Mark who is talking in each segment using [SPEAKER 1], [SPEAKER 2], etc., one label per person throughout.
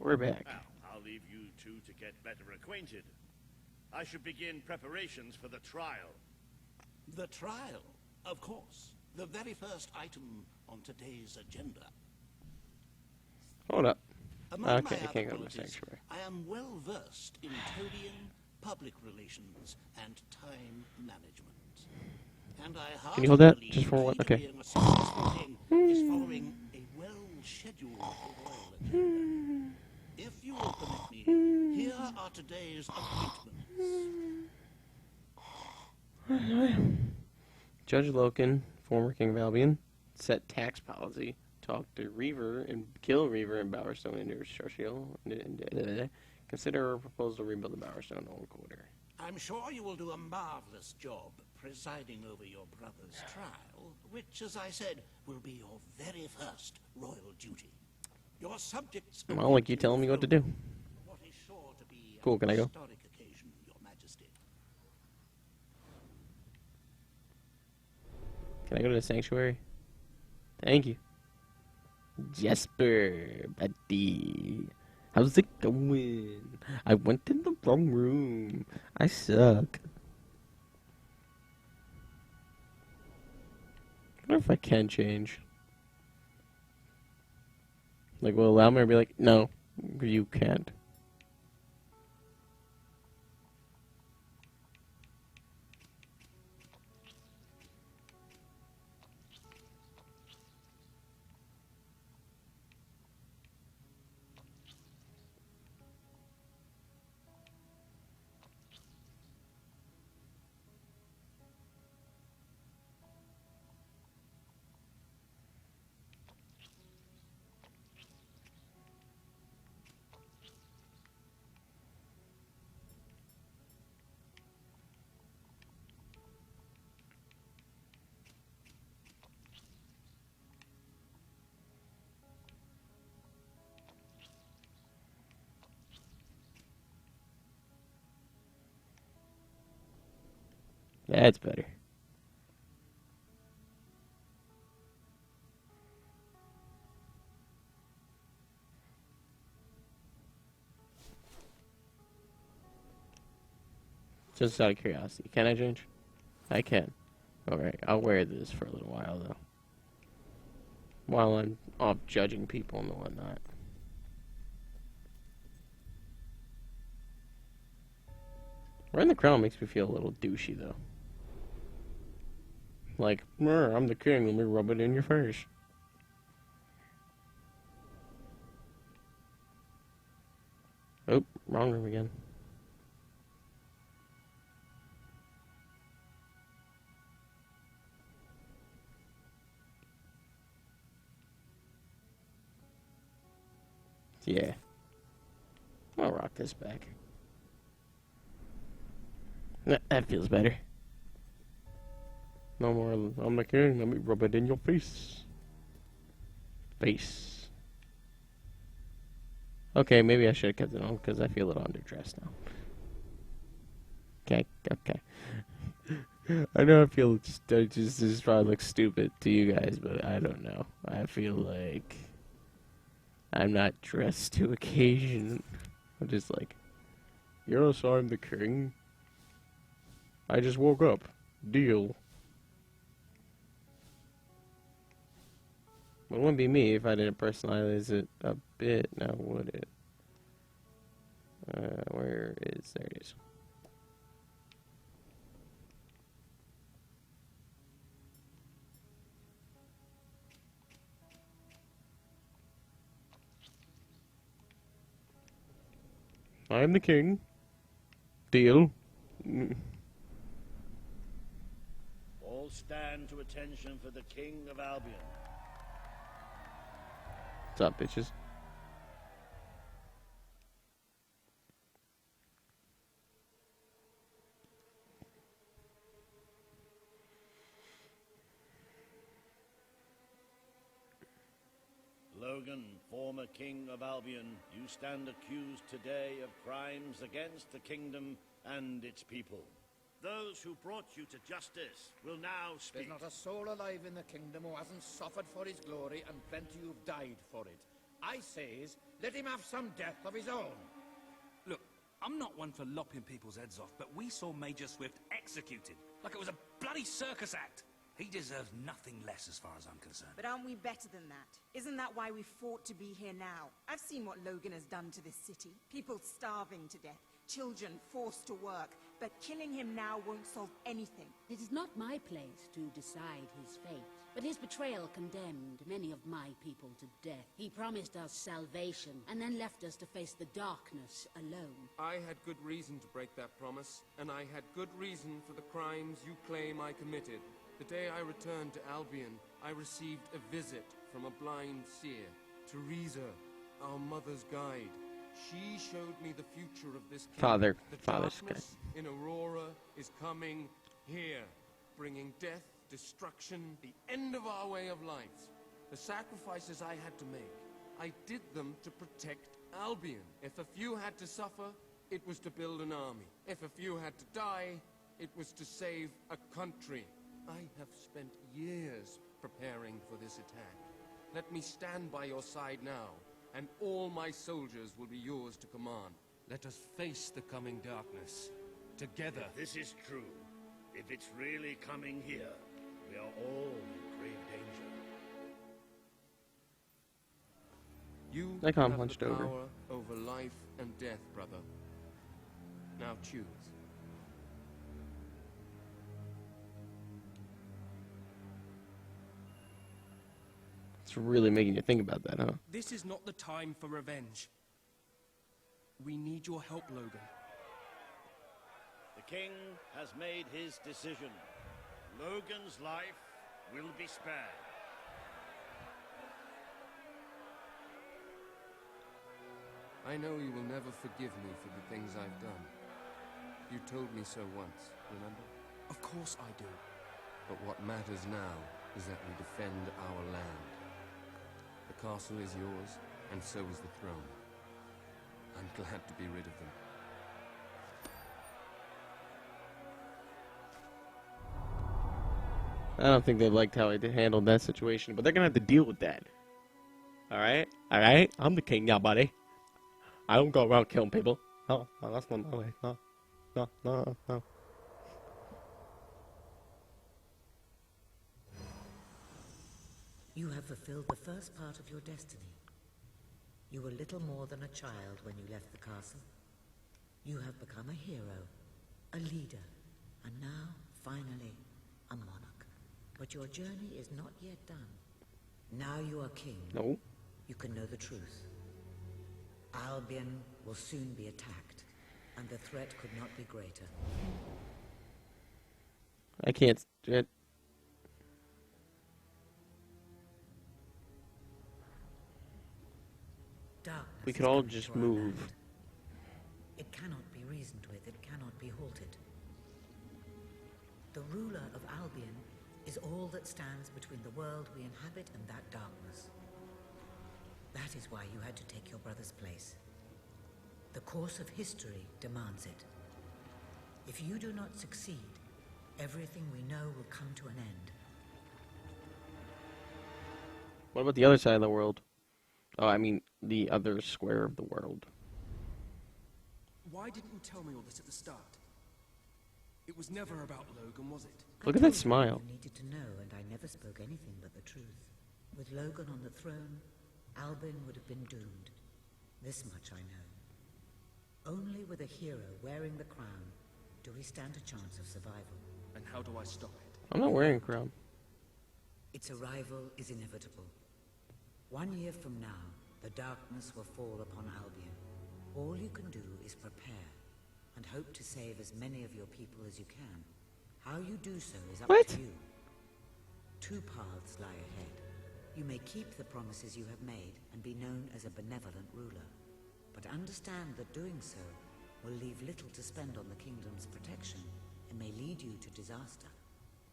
[SPEAKER 1] We're back.
[SPEAKER 2] Now, I'll leave you two to get better acquainted. I should begin preparations for the trial.
[SPEAKER 3] The trial, of course. The very first item on today's agenda.
[SPEAKER 1] Hold up.
[SPEAKER 3] Among
[SPEAKER 1] Okay,
[SPEAKER 3] my
[SPEAKER 1] I
[SPEAKER 3] other
[SPEAKER 1] can't go to the
[SPEAKER 3] qualities,
[SPEAKER 1] sanctuary.
[SPEAKER 3] I am well versed in toadying, public relations, and time management. And I
[SPEAKER 1] Can you hold that?
[SPEAKER 3] heartily
[SPEAKER 1] Just for
[SPEAKER 3] believe
[SPEAKER 1] what?
[SPEAKER 3] key to
[SPEAKER 1] Okay.
[SPEAKER 3] being a successful king is following a well-scheduled royal agenda. If you will permit me, here are today's appointments.
[SPEAKER 1] Judge Loken, former King of Albion, set tax policy. Talk to Reaver and kill Reaver and Bowerstone into Churchill. Consider a proposal to rebuild the Bowerstone Old Quarter.
[SPEAKER 3] I'm sure you will do a marvelous job presiding over your brother's trial, which, as I said, will be your very first royal duty. Your subjects...
[SPEAKER 1] Well, like you telling me what to do.
[SPEAKER 3] What is sure to be
[SPEAKER 1] Cool, can I go?
[SPEAKER 3] historic occasion, Your Majesty.
[SPEAKER 1] Can I go to the sanctuary? Thank you. Jesper, buddy. How's it going? I went in the wrong room. I suck. I wonder if I can change. Like, will it allow me to be like, no, you can't. That's better. Just out of curiosity, can I change? I can. Alright, I'll wear this for a little while, though. While I'm off judging people and whatnot. Wearing the crown makes me feel a little douchey, though. Like, I'm the king, let me rub it in your face. Oh, wrong room again. Yeah. I'll rock this back. That feels better. No more, I'm the king, let me rub it in your face. Face. Okay, maybe I should have kept it on, because I feel a little underdressed now. Okay. I know I feel, this probably looks stupid to you guys, but I don't know. I feel like I'm not dressed to occasion. I'm just like, yes, I'm the king. I just woke up. Deal. It wouldn't be me if I didn't personalize it a bit, now would it? There it is. I am the king. Deal.
[SPEAKER 2] All stand to attention for the King of Albion.
[SPEAKER 1] What's up, bitches?
[SPEAKER 2] Logan, former King of Albion, you stand accused today of crimes against the kingdom and its people. Those who brought you to justice will now speak.
[SPEAKER 4] There's not a soul alive in the kingdom who hasn't suffered for his glory, and plenty who've died for it.
[SPEAKER 3] I says, let him have some death of his own.
[SPEAKER 4] Look, I'm not one for lopping people's heads off, but we saw Major Swift executed like it was a bloody circus act. He deserves nothing less as far as I'm concerned.
[SPEAKER 5] But aren't we better than that? Isn't that why we fought to be here now? I've seen what Logan has done to this city. People starving to death, children forced to work. But killing him now won't solve anything.
[SPEAKER 6] It is not my place to decide his fate, but his betrayal condemned many of my people to death. He promised us salvation, and then left us to face the darkness alone.
[SPEAKER 7] I had good reason to break that promise, and I had good reason for the crimes you claim I committed. The day I returned to Albion, I received a visit from a blind seer, Teresa, our mother's guide. She showed me the future of this kingdom. The darkness in Aurora is coming here, bringing death, destruction, the end of our way of life. The sacrifices I had to make, I did them to protect Albion. If a few had to suffer, it was to build an army. If a few had to die, it was to save a country. I have spent years preparing for this attack. Let me stand by your side now, and all my soldiers will be yours to command. Let us face the coming darkness, together.
[SPEAKER 2] If this is true, if it's really coming here, we are all in grave danger.
[SPEAKER 7] You
[SPEAKER 1] That calm
[SPEAKER 7] have
[SPEAKER 1] hunched
[SPEAKER 7] the
[SPEAKER 1] over.
[SPEAKER 7] power over life and death, brother. Now choose.
[SPEAKER 1] It's really making you think about that, huh?
[SPEAKER 8] This is not the time for revenge. We need your help, Logan.
[SPEAKER 2] The king has made his decision. Logan's life will be spared.
[SPEAKER 7] I know you will never forgive me for the things I've done. You told me so once, remember?
[SPEAKER 8] Of course I do.
[SPEAKER 7] But what matters now is that we defend our land. The castle is yours, and so is the throne. I'm glad to be rid of them.
[SPEAKER 1] I don't think they liked how I handled that situation, but they're gonna have to deal with that. Alright? Alright? I'm the king now, buddy. I don't go around killing people. No, no, that's not my way. No. No, no, no, no.
[SPEAKER 9] You have fulfilled the first part of your destiny. You were little more than a child when you left the castle. You have become a hero, a leader, and now, finally, a monarch. But your journey is not yet done. Now you are king.
[SPEAKER 1] No.
[SPEAKER 9] You can know the truth. Albion will soon be attacked, and the threat could not be greater.
[SPEAKER 1] I can't.
[SPEAKER 9] Darkness
[SPEAKER 1] We could
[SPEAKER 9] is
[SPEAKER 1] all
[SPEAKER 9] coming
[SPEAKER 1] just
[SPEAKER 9] to our
[SPEAKER 1] move.
[SPEAKER 9] land. It cannot be reasoned with, it cannot be halted. The ruler of Albion is all that stands between the world we inhabit and that darkness. That is why you had to take your brother's place. The course of history demands it. If you do not succeed, everything we know will come to an end.
[SPEAKER 1] What about the other side of the world? Oh, I mean, the other square of the world.
[SPEAKER 8] Why didn't you tell me all this at the start? It was never about Logan, was it?
[SPEAKER 1] Look at
[SPEAKER 9] I
[SPEAKER 1] that
[SPEAKER 9] told you
[SPEAKER 1] smile.
[SPEAKER 9] what you needed to know, and I never spoke anything but the truth. With Logan on the throne, Albion would have been doomed. This much I know. Only with a hero wearing the crown do we stand a chance of survival.
[SPEAKER 8] And how do I stop it?
[SPEAKER 1] I'm not wearing a crown.
[SPEAKER 9] Its arrival is inevitable. 1 year from now, the darkness will fall upon Albion. All you can do is prepare, and hope to save as many of your people as you can. How you do so is up
[SPEAKER 1] What?
[SPEAKER 9] to you. Two paths lie ahead. You may keep the promises you have made and be known as a benevolent ruler. But understand that doing so will leave little to spend on the kingdom's protection and may lead you to disaster.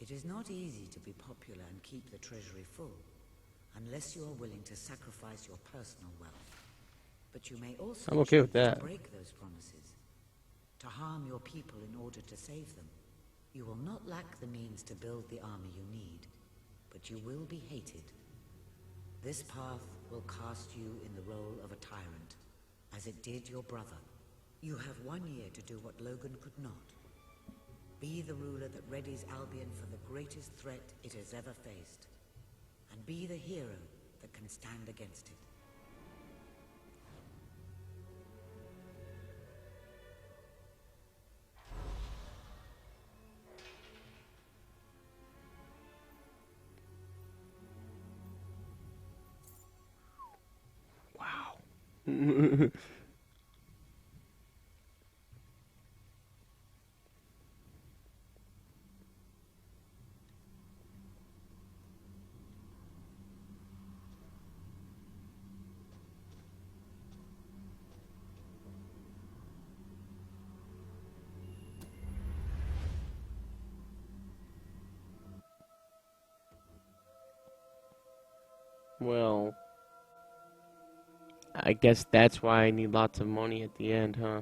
[SPEAKER 9] It is not easy to be popular and keep the treasury full, unless you are willing to sacrifice your personal wealth. But you may also
[SPEAKER 1] I'm okay with
[SPEAKER 9] choose to
[SPEAKER 1] that.
[SPEAKER 9] break those promises, to harm your people in order to save them. You will not lack the means to build the army you need, but you will be hated. This path will cast you in the role of a tyrant, as it did your brother. You have 1 year to do what Logan could not. Be the ruler that readies Albion for the greatest threat it has ever faced. And be the hero that can stand against it.
[SPEAKER 1] Wow. Well, I guess that's why I need lots of money at the end, huh?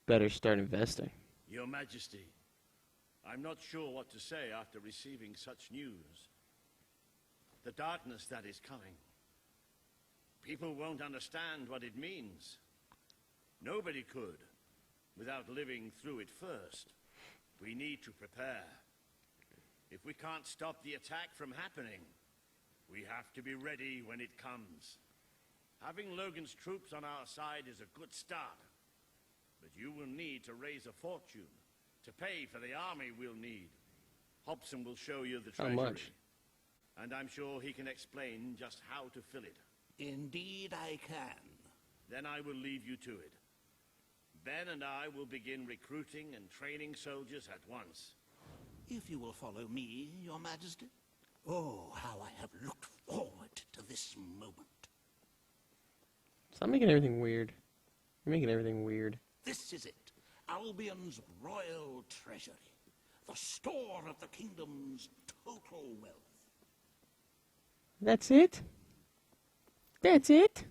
[SPEAKER 1] Better start investing.
[SPEAKER 2] Your Majesty, I'm not sure what to say after receiving such news. The darkness that is coming. People won't understand what it means. Nobody could, without living through it first. We need to prepare. If we can't stop the attack from happening, we have to be ready when it comes. Having Logan's troops on our side is a good start. But you will need to raise a fortune to pay for the army we'll need. Hobson will show you the treasury.
[SPEAKER 1] How much?
[SPEAKER 2] And I'm sure he can explain just how to fill it.
[SPEAKER 3] Indeed I can.
[SPEAKER 2] Then I will leave you to it. Ben and I will begin recruiting and training soldiers at once.
[SPEAKER 3] If you will follow me, Your Majesty. Oh, how I have looked forward to this moment.
[SPEAKER 1] Stop making everything weird. You're making everything weird.
[SPEAKER 3] This is it. Albion's royal treasury. The store of the kingdom's total wealth.
[SPEAKER 1] That's it? That's it?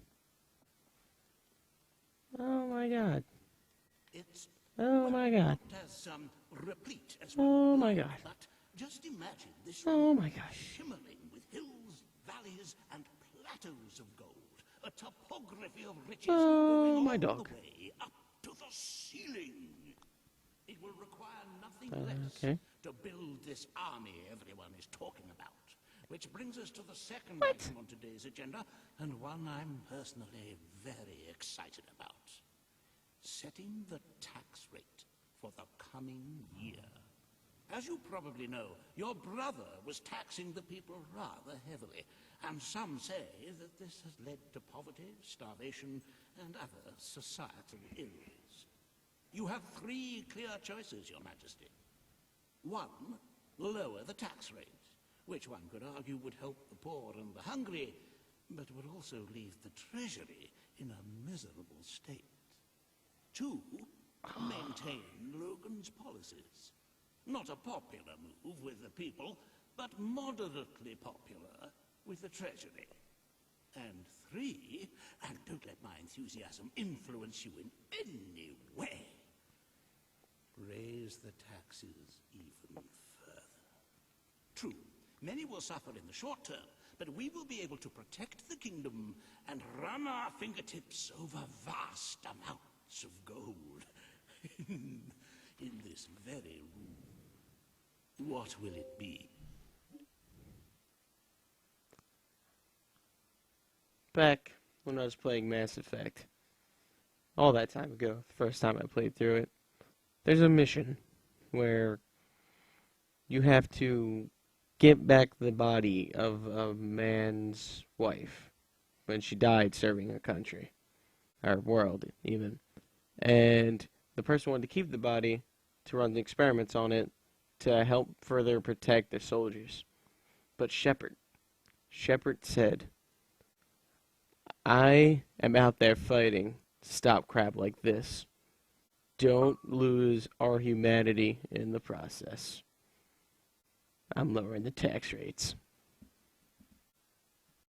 [SPEAKER 1] Oh my god.
[SPEAKER 3] It's
[SPEAKER 1] Oh my god.
[SPEAKER 3] not as replete as
[SPEAKER 1] Oh my god.
[SPEAKER 3] but just imagine this
[SPEAKER 1] Oh my gosh.
[SPEAKER 3] shimmering with hills, valleys, and plateaus of gold. A topography of riches
[SPEAKER 1] Oh,
[SPEAKER 3] going
[SPEAKER 1] my
[SPEAKER 3] all
[SPEAKER 1] dog.
[SPEAKER 3] the way up to the ceiling. It will require nothing
[SPEAKER 1] okay.
[SPEAKER 3] less to build this army everyone is talking about. Which brings us to the second item on today's agenda, and one I'm personally very excited about. Setting the tax rate for the coming year. As you probably know, your brother was taxing the people rather heavily, and some say that this has led to poverty, starvation, and other societal ills. You have 3 clear choices, Your Majesty. 1, lower the tax rate, which one could argue would help the poor and the hungry, but would also leave the treasury in a miserable state. 2, maintain Logan's policies. Not a popular move with the people, but moderately popular with the treasury. And 3, and don't let my enthusiasm influence you in any way, raise the taxes even further. True, many will suffer in the short term, but we will be able to protect the kingdom and run our fingertips over vast amounts of gold in this very room. What will it be?
[SPEAKER 1] Back when I was playing Mass Effect, all that time ago, the first time I played through it, there's a mission where you have to get back the body of a man's wife when she died serving a country, or world even. And the person wanted to keep the body to run the experiments on it to help further protect their soldiers. But Shepard said, I am out there fighting to stop crap like this. Don't lose our humanity in the process. I'm lowering the tax rates.